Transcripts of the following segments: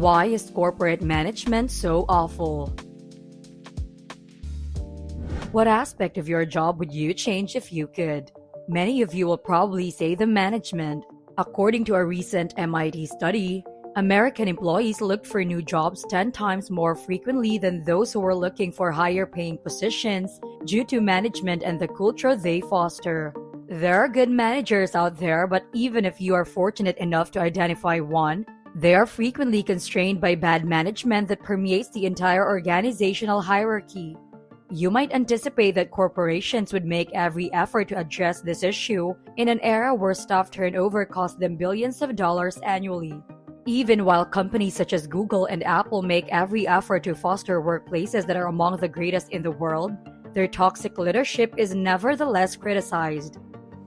Why is corporate management so awful? What aspect of your job would you change if you could? Many of you will probably say the management. According to a recent MIT study, American employees look for new jobs 10 times more frequently than those who were looking for higher paying positions due to management and the culture they foster. There are good managers out there, but even if you are fortunate enough to identify one, they are frequently constrained by bad management that permeates the entire organizational hierarchy. You might anticipate that corporations would make every effort to address this issue in an era where staff turnover costs them billions of dollars annually. Even while companies such as Google and Apple make every effort to foster workplaces that are among the greatest in the world, their toxic leadership is nevertheless criticized.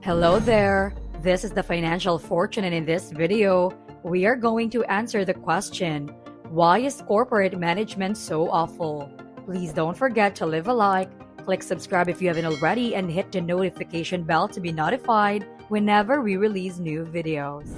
Hello there, this is the Financial Fortune, and in this video, we are going to answer the question, why is corporate management so awful? Please don't forget to leave a like, click subscribe if you haven't already, and hit the notification bell to be notified whenever we release new videos.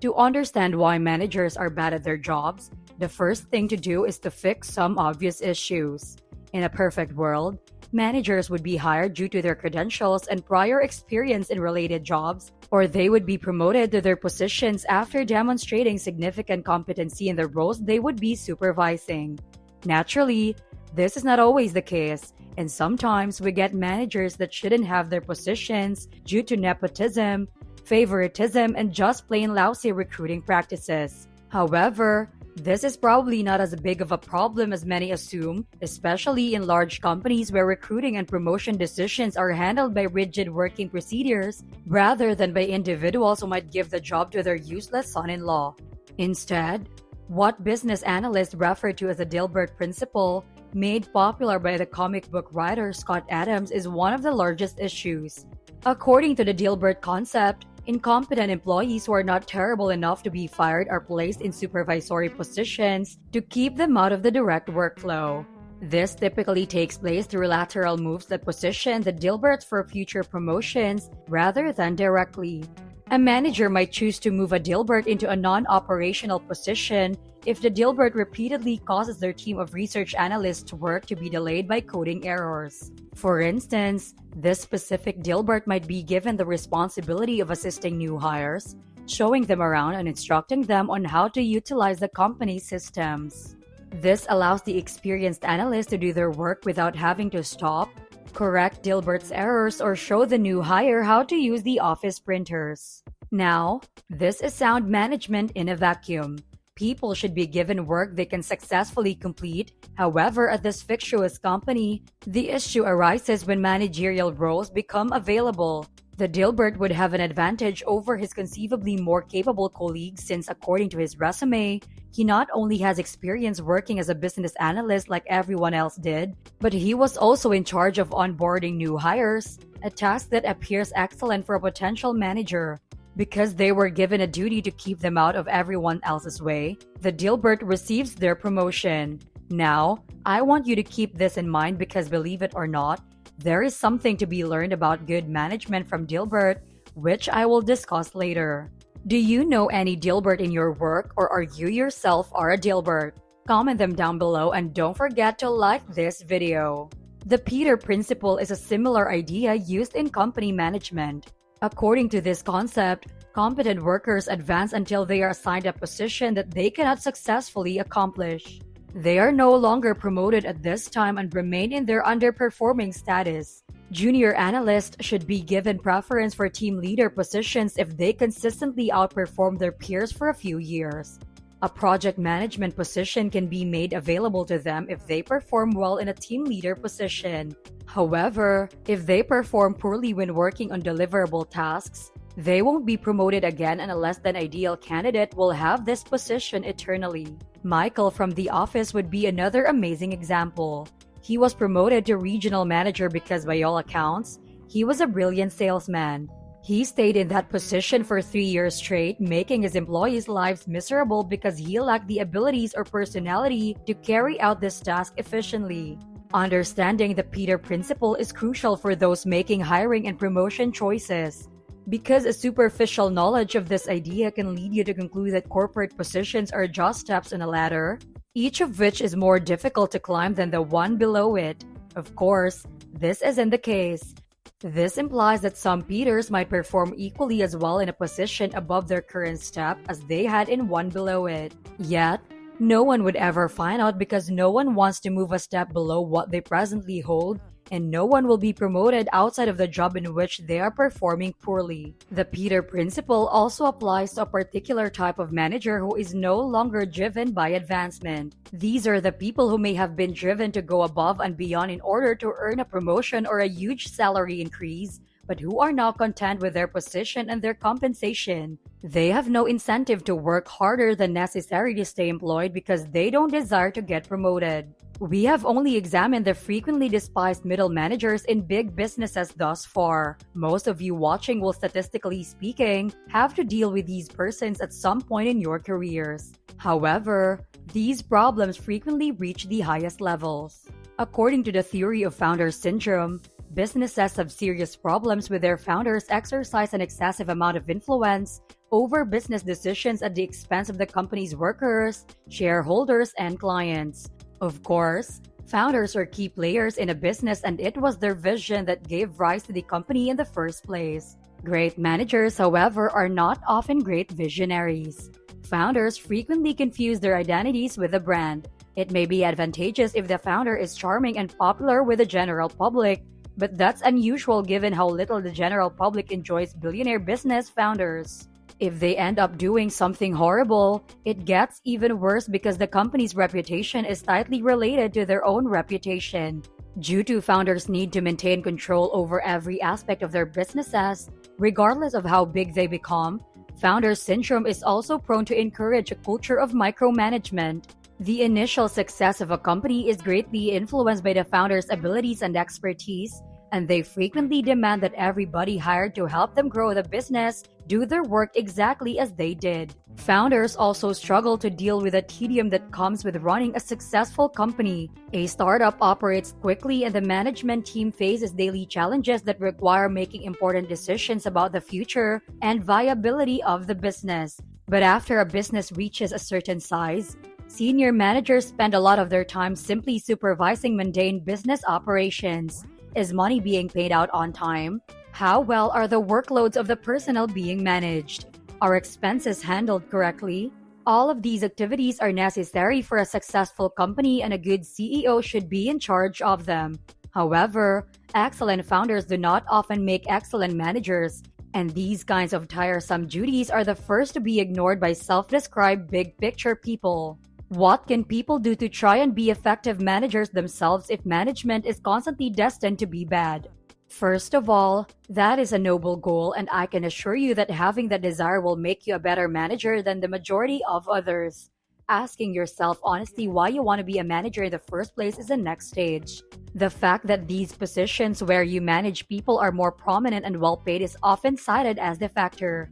To understand why managers are bad at their jobs, the first thing to do is to fix some obvious issues. In a perfect world, managers would be hired due to their credentials and prior experience in related jobs, or they would be promoted to their positions after demonstrating significant competency in the roles they would be supervising. Naturally, this is not always the case, and sometimes we get managers that shouldn't have their positions due to nepotism, favoritism, and just plain lousy recruiting practices. However, this is probably not as big of a problem as many assume, especially in large companies where recruiting and promotion decisions are handled by rigid working procedures rather than by individuals who might give the job to their useless son-in-law. Instead, what business analysts refer to as the DILBERT principle, made popular by the comic book writer Scott Adams, is one of the largest issues. According to the DILBERT concept, incompetent employees who are not terrible enough to be fired are placed in supervisory positions to keep them out of the direct workflow. This typically takes place through lateral moves that position the DILBERTs for future promotions rather than directly. A manager might choose to move a DILBERT into a non-operational position if the DILBERT repeatedly causes their team of research analysts' work to be delayed by coding errors. For instance, this specific DILBERT might be given the responsibility of assisting new hires, showing them around and instructing them on how to utilize the company's systems. This allows the experienced analyst to do their work without having to stop, correct DILBERT's errors, or show the new hire how to use the office printers. Now, this is sound management in a vacuum. People should be given work they can successfully complete. However, at this fictitious company, the issue arises when managerial roles become available. The DILBERT would have an advantage over his conceivably more capable colleagues since, according to his resume, he not only has experience working as a business analyst like everyone else did, but he was also in charge of onboarding new hires, a task that appears excellent for a potential manager. Because they were given a duty to keep them out of everyone else's way, the DILBERT receives their promotion. Now, I want you to keep this in mind because, believe it or not, there is something to be learned about good management from DILBERT, which I will discuss later. Do you know any DILBERT in your work, or are you yourself a DILBERT? Comment them down below and don't forget to like this video. The Peter Principle is a similar idea used in company management. According to this concept, competent workers advance until they are assigned a position that they cannot successfully accomplish. They are no longer promoted at this time and remain in their underperforming status. Junior analysts should be given preference for team leader positions if they consistently outperform their peers for a few years. A project management position can be made available to them if they perform well in a team leader position. However, if they perform poorly when working on deliverable tasks, they won't be promoted again, and a less than ideal candidate will have this position eternally. Michael from The Office would be another amazing example. He was promoted to regional manager because, by all accounts, he was a brilliant salesman. He stayed in that position for 3 years straight, making his employees' lives miserable because he lacked the abilities or personality to carry out this task efficiently. Understanding the Peter Principle is crucial for those making hiring and promotion choices. Because a superficial knowledge of this idea can lead you to conclude that corporate positions are just steps on a ladder, each of which is more difficult to climb than the one below it. Of course, this isn't the case. This implies that some Peters might perform equally as well in a position above their current step as they had in one below it. Yet, no one would ever find out because no one wants to move a step below what they presently hold, and no one will be promoted outside of the job in which they are performing poorly. The Peter principle also applies to a particular type of manager who is no longer driven by advancement. These are the people who may have been driven to go above and beyond in order to earn a promotion or a huge salary increase, but who are now content with their position and their compensation. They have no incentive to work harder than necessary to stay employed because they don't desire to get promoted. We have only examined the frequently despised middle managers in big businesses thus far. Most of you watching will, statistically speaking, have to deal with these persons at some point in your careers. However, these problems frequently reach the highest levels. According to the theory of founder syndrome, businesses have serious problems with their founders exercise an excessive amount of influence over business decisions at the expense of the company's workers, shareholders, and clients. Of course, founders are key players in a business, and it was their vision that gave rise to the company in the first place. Great managers, however, are not often great visionaries. Founders frequently confuse their identities with the brand. It may be advantageous if the founder is charming and popular with the general public, but that's unusual given how little the general public enjoys billionaire business founders. If they end up doing something horrible, it gets even worse because the company's reputation is tightly related to their own reputation. Due to founders' need to maintain control over every aspect of their businesses, regardless of how big they become, founder syndrome is also prone to encourage a culture of micromanagement. The initial success of a company is greatly influenced by the founder's abilities and expertise, and they frequently demand that everybody hired to help them grow the business do their work exactly as they did. Founders also struggle to deal with the tedium that comes with running a successful company. A startup operates quickly, and the management team faces daily challenges that require making important decisions about the future and viability of the business. But after a business reaches a certain size, senior managers spend a lot of their time simply supervising mundane business operations. Is money being paid out on time? How well are the workloads of the personnel being managed? Are expenses handled correctly? All of these activities are necessary for a successful company, and a good CEO should be in charge of them. However, excellent founders do not often make excellent managers, and these kinds of tiresome duties are the first to be ignored by self-described big-picture people. What can people do to try and be effective managers themselves if management is constantly destined to be bad? First of all, that is a noble goal, and I can assure you that having that desire will make you a better manager than the majority of others. Asking yourself honestly why you want to be a manager in the first place is the next stage. The fact that these positions where you manage people are more prominent and well paid is often cited as the factor.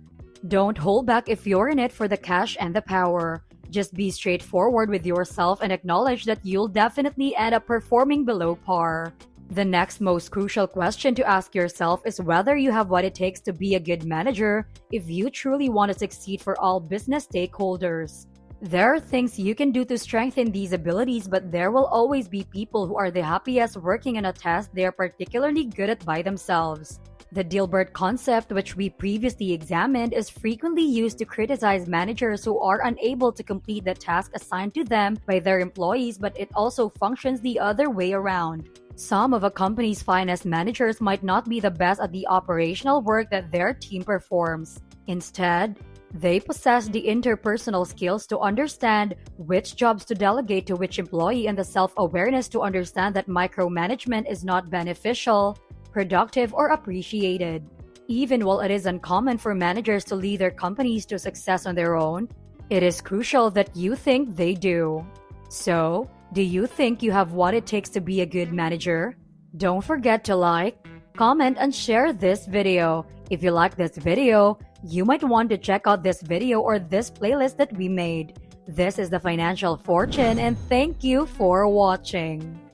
Don't hold back if you're in it for the cash and the power. Just be straightforward with yourself and acknowledge that you'll definitely end up performing below par. The next most crucial question to ask yourself is whether you have what it takes to be a good manager if you truly want to succeed for all business stakeholders. There are things you can do to strengthen these abilities, but there will always be people who are the happiest working in a task they are particularly good at by themselves. The DILBERT concept, which we previously examined, is frequently used to criticize managers who are unable to complete the task assigned to them by their employees, but it also functions the other way around. Some of a company's finest managers might not be the best at the operational work that their team performs. Instead, they possess the interpersonal skills to understand which jobs to delegate to which employee and the self-awareness to understand that micromanagement is not beneficial, productive, or appreciated. Even while it is uncommon for managers to lead their companies to success on their own, it is crucial that you think they do. So, do you think you have what it takes to be a good manager? Don't forget to like, comment, and share this video. If you like this video, you might want to check out this video or this playlist that we made. This is The Financial Fortune, and thank you for watching.